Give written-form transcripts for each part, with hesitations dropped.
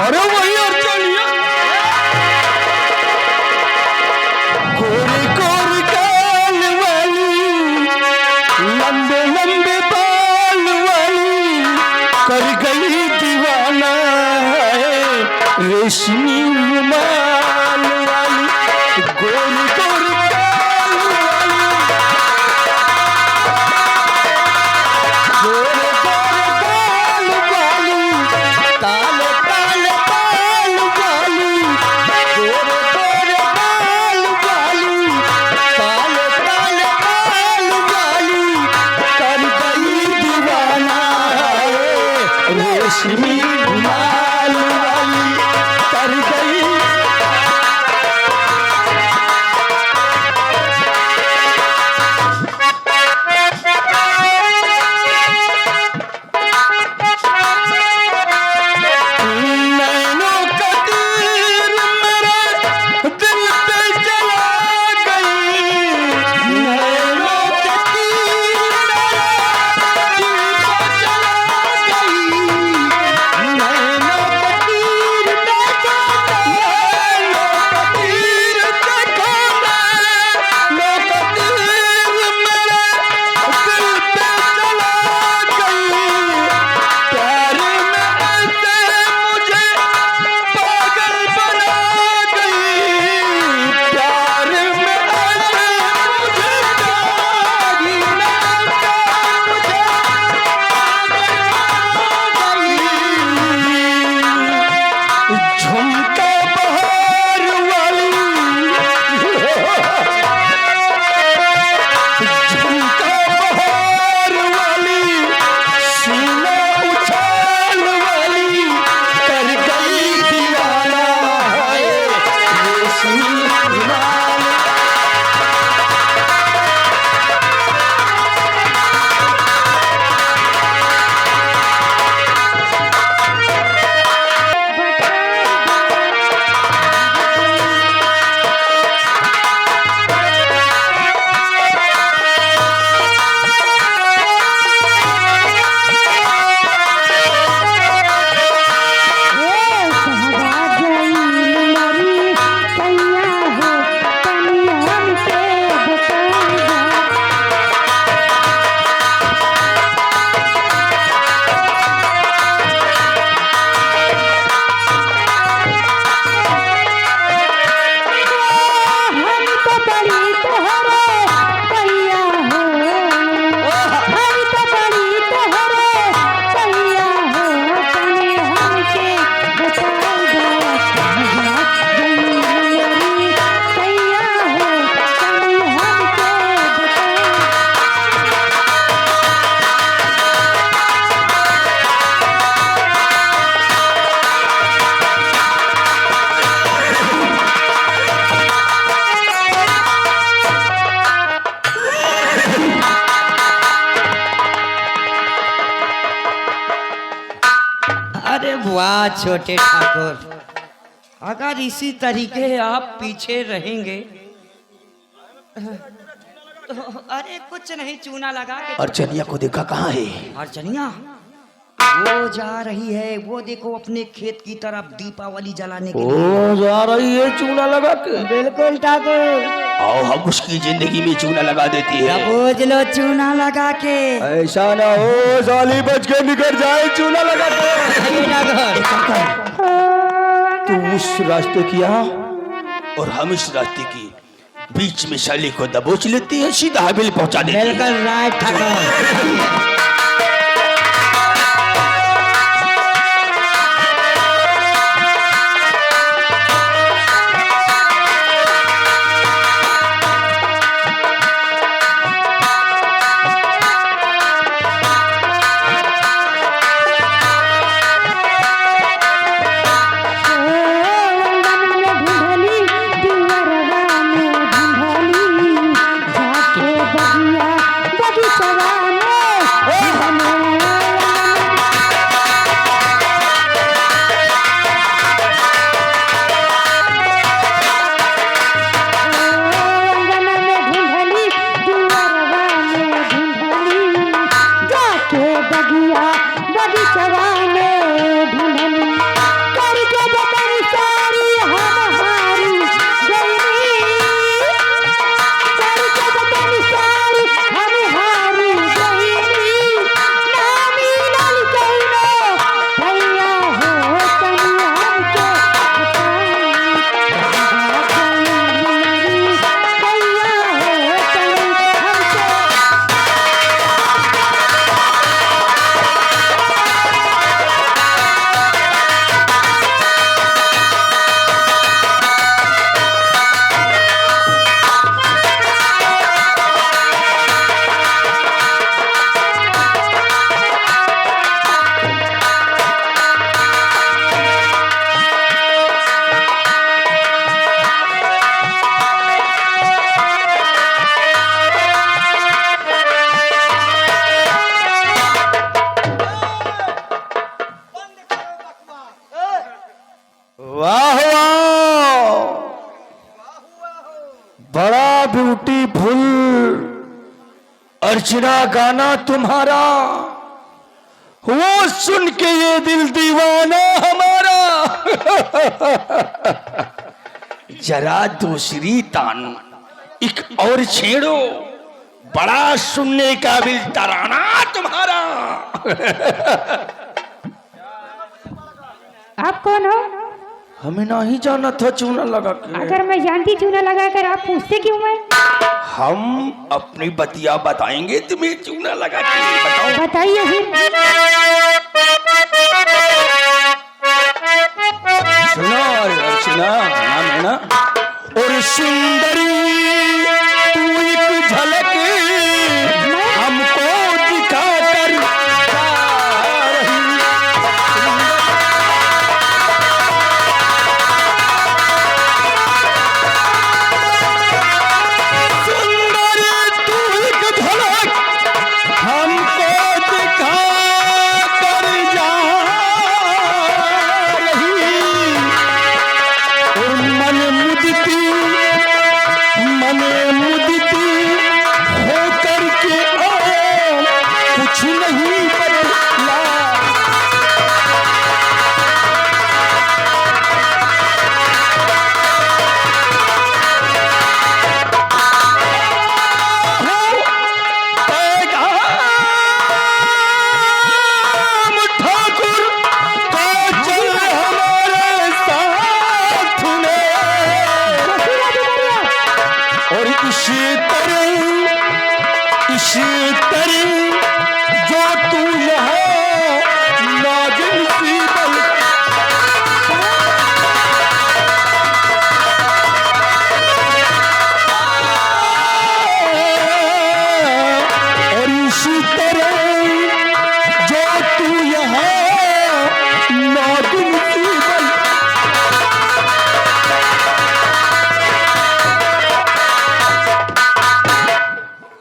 अरे वही अर्चनिया गोरी गोरी गाल वाली लंबे लंबे बाल वाली कर गई दीवाना रेशमी रुमाल वाली गोरी गोरी गाल वाली गोरे गोरे बाल वाली काले काले बाल वाली गोरे गोरे बाल वाली काले काले बाल वाली कर गई दीवाना रेशमी रुमाल वाली कर गई नैनों का तीर मेरे दिल पे चला गई नैनों का तीर मेरे दिल पे चला गई नैनों का तीर देखो नैनों का तीर देखो नैनों का तीर मेरे दिल पे चला गई प्यार में ऐसे मुझे पागल बना गई प्यार में ऐसे मुझे दागी लगा मुझे झुमका बहार वाली झुमका बहार वाली सीना उछाल वाली कर गई दीवाना रेशमी रुमाल अरे वाह छोटे ठाकुर, अगर इसी तरीके आप पीछे रहेंगे तो अरे कुछ नहीं, चूना लगा के। अर्चनिया को देखा कहाँ है? अर्चनिया वो जा रही है, वो देखो अपने खेत की तरफ दीपावली जलाने के लिए। ओ जा रही है चूना लगा के। बिल्कुल ठाकुर, आओ हम उसकी जिंदगी में चूना लगा देती है। बोझ लो चूना लगा के। ऐसा ना हो साली बच के निकल जाए चूना लगा के। तू उस रास्ते की आ और हम इस रास्ते की बीच में साली को दबोच लेती है, सीधा हवेली पहुंचा देती है। बिल्कुल राइट ठाकुर। वाह वाह, बड़ा ब्यूटीफुल अर्चना गाना तुम्हारा, वो सुन के ये दिल दीवाना हमारा। जरा दूसरी तान एक और छेड़ो, बड़ा सुनने काबिल तराना तुम्हारा। आप कौन हो? हमें नहीं जाना था चूना लगा के। अगर मैं जानती चूना लगा कर आप पूछते क्यों मैं? हम अपनी बतिया बताएंगे तुम्हें चूना लगा के। बताओ। बताइए फिर। सुना अर्चना नाम है ना, और सुंदरी तू एक झलक हमको दिखा कर जा रही। सुंदरी तू एक झलक हमको दिखा कर जा रही, और मन मुदती हो करके कुछ नहीं बदला। पैगाम ठाकुर को चल हमारे साथ में, और इसी तरह जो तू यहाँ नाज़िल सी बल। और इसी तरह जो तू यहाँ नाज़िल सी बल।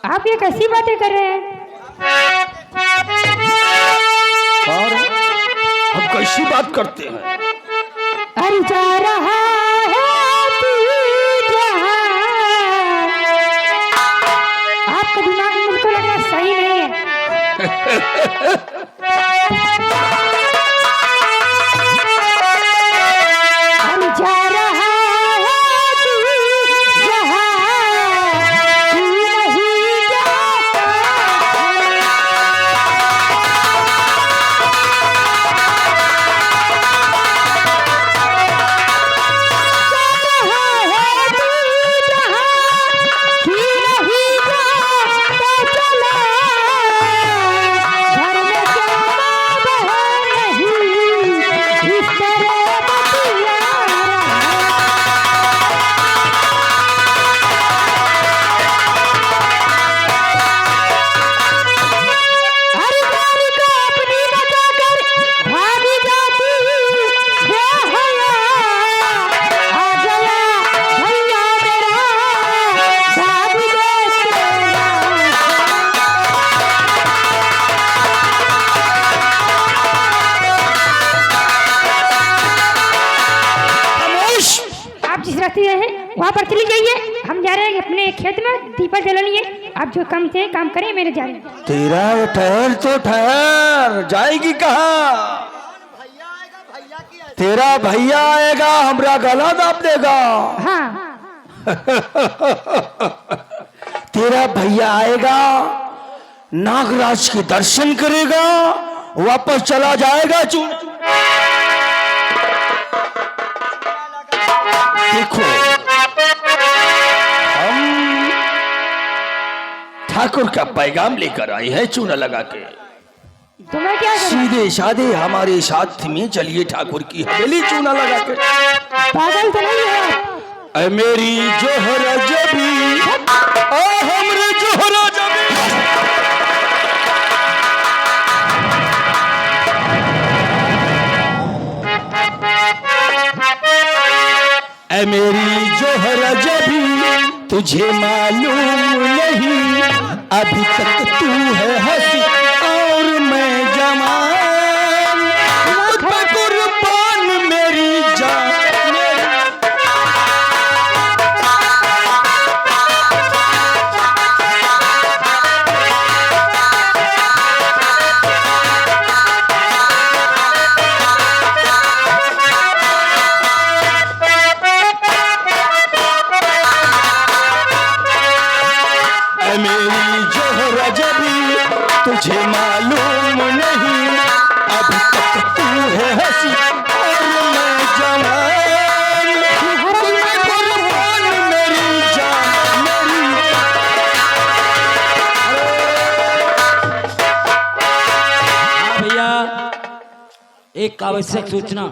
आप ये कैसी बातें कर रहे हैं? और हम कैसी बात करते हैं? अरे जा रहा है तू जहाँ। आपका दिमाग मुझको लग रहा सही नहीं है। अरे जा रहा है तू जहाँ, तू नहीं जाता। वहाँ पर चली जाइए, हम जा रहे हैं अपने खेत में दीपक जलाने। आप जो काम से काम करें, मेरे जा रहे हैं। तेरा ठहर तो ठहर, जाएगी कहाँ? तेरा भैया आएगा, हमरा गला दाब देगा। हाँ। तेरा भैया आएगा, नागराज के दर्शन करेगा, वापस चला जाएगा। देखो, हम ठाकुर का पैगाम लेकर आए हैं चूना लगा के। तो मैं क्या करूं? सीधे साधे हमारे साथ में चलिए ठाकुर की हवेली चूना लगा के। पागल तो नहीं है? ऐ मेरी जोहरा जबी, ओ हमरे जोहरा जबी। ऐ मेरी जोहरा जबी, तुझे मालूम नहीं अभी तक तू है हंसी और मैं जवान, कुर्बान मेरी जान। एक आवश्यक सूचना,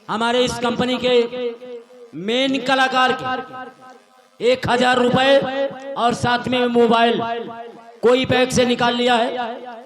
हमारे इस कंपनी के मेन कलाकार के 1000 रुपए और साथ में मोबाइल कोई बैग से निकाल लिया है,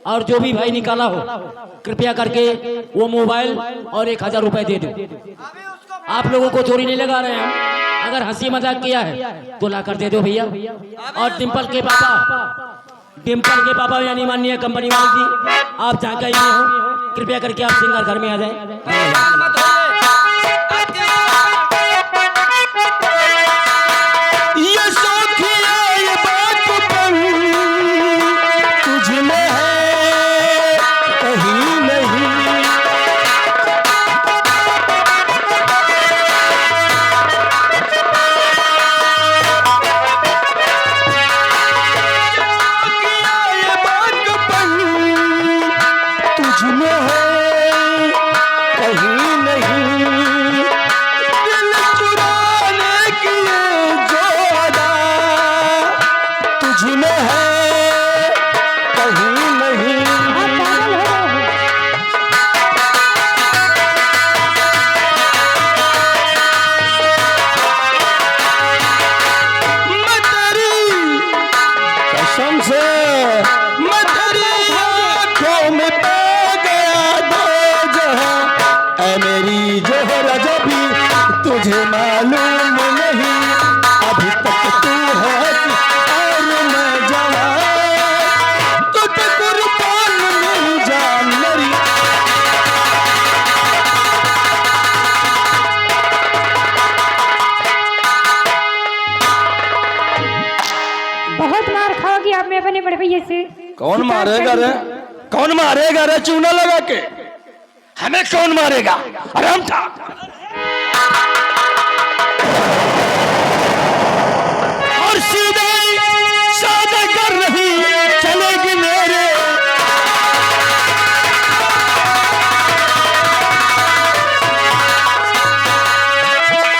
और जो भी भाई निकाला हो कृपया करके वो मोबाइल और 1000 रुपए दे दो। आप लोगों को चोरी नहीं लगा रहे हैं, अगर हंसी मजाक किया है तो ला कर दे दो भैया। और डिम्पल के पापा यानी माननीय कंपनी वाले जी, आप जहाँ कहीं हो कृपया करके आप सिंगर घर में आ जाए। ये सौखिया ये बात तुझ में है कहीं नहीं। ये बात तुझ में है कहीं नहीं। दिल चुराने की जो अदा तुझ में है कहीं नहीं। आप पागल हो रहे हो। मैं तेरी कसम से मैं तेरी आँखों में पा गया दो जहां। ऐ मेरी जोहरा जो भी तुझे मालूम नहीं, अभी तक तू है और मैं जवान, तुझ पे कुर्बान नहीं जान मेरी। बहुत मार खाओगी आप में अपने बड़े भैया से। कौन मारेगा रे? कौन मारेगा रे चूना लगा के? हमें कौन मारेगा? आराम था। और सीधे सादे कर रही चलेगी मेरे।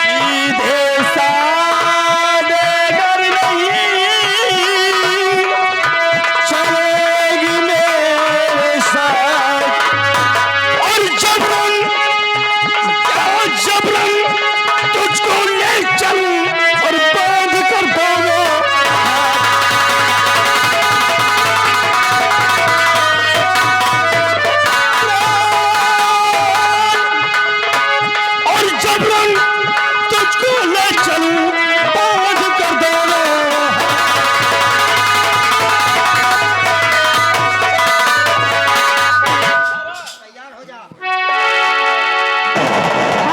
सीधे सादे कर रही चलेगी मेरे साथ। और जबरन तुझको ले चलूं और बांध कर दोनों और जबरन तुझको ले चलूं बांध कर दोनों।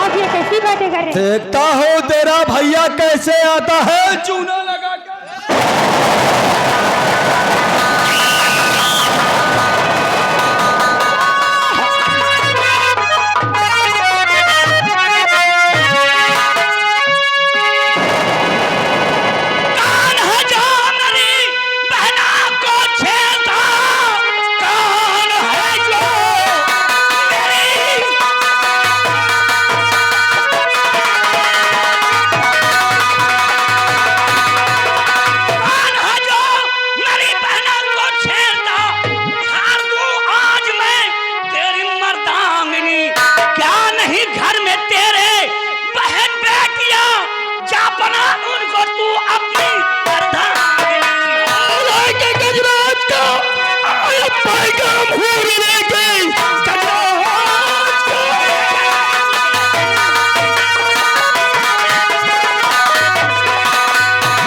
आप ये कैसी बातें कर रहे हैं? देखता हूँ तेरा भैया कैसे आता है चूना लगा कर। कौन है जो मेरी बहना को छेड़ता? कौन है जो मेरी कौन है जो मेरी बहना को छेड़ता? हार दूं आज मैं तेरी मर्दांगनी, क्या नहीं घर में तेरे बहन बेटियां, जा बना उनको तू अपनी मर्दांगनी। के गजराज का आया पैगाम हूर लेके गजराज को।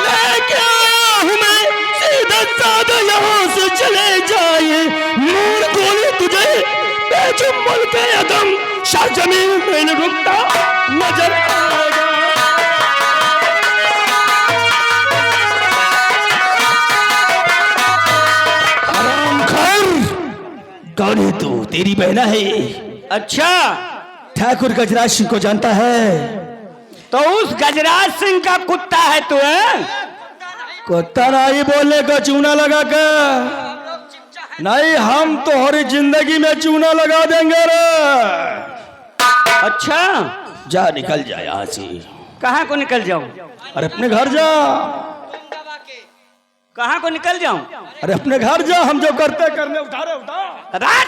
लेके आया हूं मैं सीधा साधा यहाँ से चले जाए। नूर गोली तुझे बेजुम्मल पे अदम सरजमीन में न रुकता नजर आएगा। हराम खोर, कौन है तू? तेरी बहना है। अच्छा, ठाकुर गजराज सिंह को जानता है? तो उस गजराज सिंह का कुत्ता है तू? कुत्ता नहीं बोलने का चूना लगा कर। नहीं, हम तो हर जिंदगी में चूना लगा देंगे रे। अच्छा, जा निकल जा यहाँ से। कहाँ को निकल जाऊं? अरे अपने घर जा। कहाँ को निकल जाऊं? अरे अपने घर जा, हम जो करते करने उठा रहे उठा। रात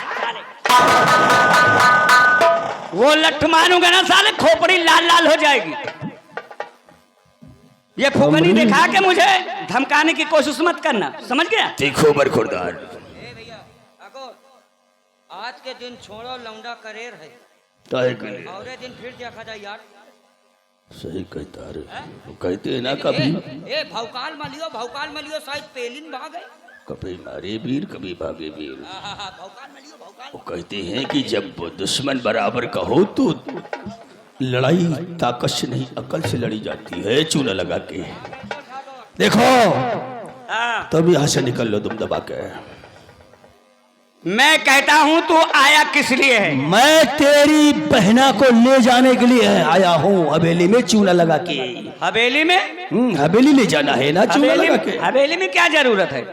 वो लठ मारूंगा ना साले खोपड़ी लाल लाल हो जाएगी। ये फुकनी दिखा के मुझे धमकाने की कोशिश मत करना, समझ गया? देखो बरखुरदार, भैया आज के दिन छोड़ो, लौंडा करेर है, और दिन फिर देखा जाए यार। सही कहता रे, कहते हैं ना कभी भौकाल मलियो शायद पेलिन भागे, कभी मारे वीर कभी भागे वीर। भौकाल मलियो भौकाल। वो कहते हैं कि जब दुश्मन बराबर का हो तो लड़ाई ताकत से नहीं अकल से लड़ी जाती है, चूना लगा के। देखो तब यहाँ से निकल लो तुम दबा के। मैं कहता हूँ तू आया किस लिए है? मैं तेरी बहना को ले जाने के लिए आया हूँ, हवेली में चूना लगा के। हवेली में? हवेली ले जाना है ना चूना लगा के। हवेली में क्या जरूरत है?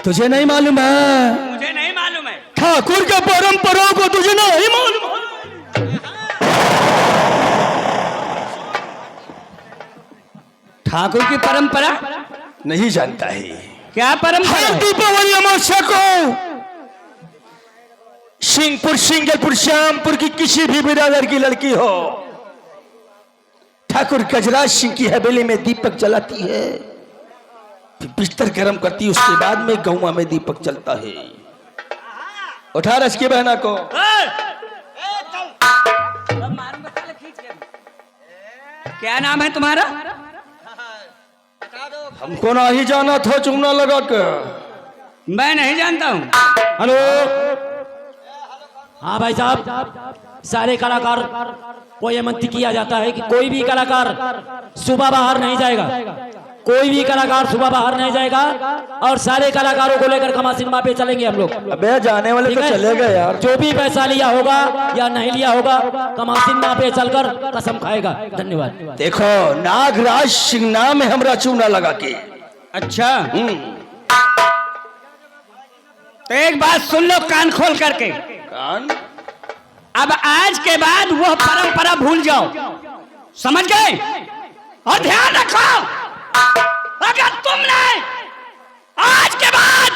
तुझे नहीं मालूम है? मुझे नहीं मालूम है। ठाकुर के परंपराओं को तुझे नहीं मालूम? ठाकुर की परंपरा नहीं जानता है? क्या परंपरा है? दीपावली अमावस्या को सिंहपुर, सिंगलपुर, श्यामपुर की किसी भी बिरादर की लड़की हो, ठाकुर गजराज सिंह की हवेली में दीपक जलाती है, बिस्तर गर्म करती है, उसके बाद में गौवा में दीपक चलता है। उठा रस की बहना को। क्या नाम है तुम्हारा? हमको ना ही जाना था चूना लगा के। मैं नहीं जानता हूँ। हेलो, हाँ भाई साहब, सारे कलाकार को ये मंत्री किया जाता है कि कोई भी कलाकार सुबह बाहर नहीं जाएगा, कोई भी कलाकार सुबह बाहर नहीं जाएगा, और सारे कलाकारों को लेकर कमा सिनेमा पे चलेंगे हम लोग। अबे जाने वाले तो चले गए यार। जो भी पैसा लिया होगा या नहीं लिया होगा, कमा सिनेमा पे चलकर कसम खाएगा। धन्यवाद। देखो नागराज सिंह नाम है हमरा चूना लगा के। अच्छा, तो एक बात सुन लो कान खोल करके। कान? अब आज के बाद वो परंपरा भूल जाओ, समझ गए? और ध्यान रखो, अगर तुमने आज के बाद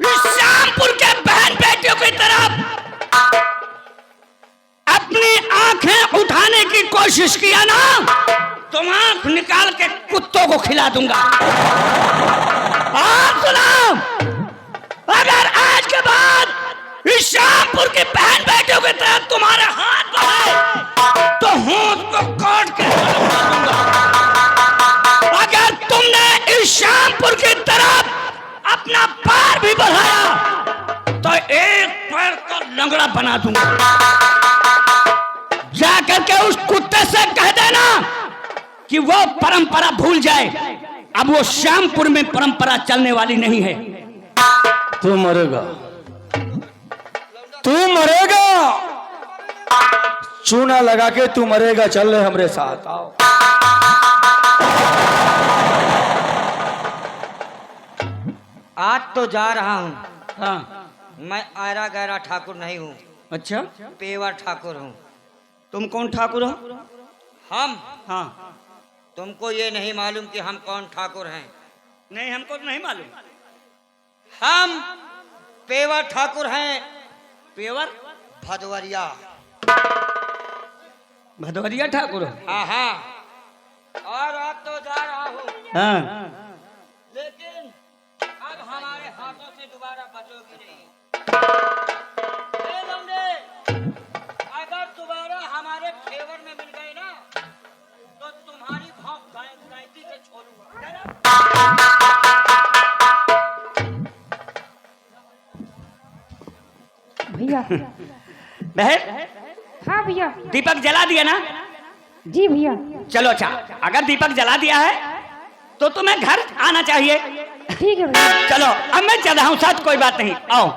इस श्यामपुर के बहन बेटियों की तरफ अपनी आंखें उठाने की कोशिश किया ना, तो आंख निकाल के कुत्तों को खिला दूंगा। और सुनो, अगर आज के बाद इस श्यामपुर की बहन बेटियों की तरफ तुम्हारे हाथ बढ़े तो होंठ को काट के दूंगा। अगर तुमने इस श्यामपुर की तरफ अपना पैर भी बढ़ाया तो एक पैर को लंगड़ा बना दूंगा। जाकर के उस कुत्ते से कह देना कि वो परंपरा भूल जाए, अब वो श्यामपुर में परंपरा चलने वाली नहीं है। तू मरेगा, तू मरेगा, चूना लगा के तू मरेगा। चल रहे हमरे साथ, आओ। आज तो जा रहा हूँ। हाँ, मैं आयरा गैरा ठाकुर नहीं हूँ, अच्छा, पेवर ठाकुर हूँ। तुम कौन ठाकुर हो? हम? हाँ, तुमको ये नहीं मालूम कि हम कौन ठाकुर हैं? नहीं, हमको तो नहीं मालूम। हम पेवर ठाकुर हैं, पेवर भदवरिया। भदौरिया ठाकुर हो? हाँ हाँ, और आज तो जा रहा हूँ, हाँ, लेकिन अब हमारे हाथों से दोबारा बचोगी नहीं। ए लौंडे, अगर दोबारा हमारे फेवर में मिल गए ना, तो तुम्हारी भौंक गायत्री से छोड़ूंगा। भैया। बहन, हाँ भैया। दीपक जला दिया ना? जी भैया। चलो अच्छा, अगर दीपक जला दिया है तो तुम्हें घर आना चाहिए। ठीक है भैया। चलो, अब मैं चल रहा हूँ साथ, कोई बात नहीं, आओ।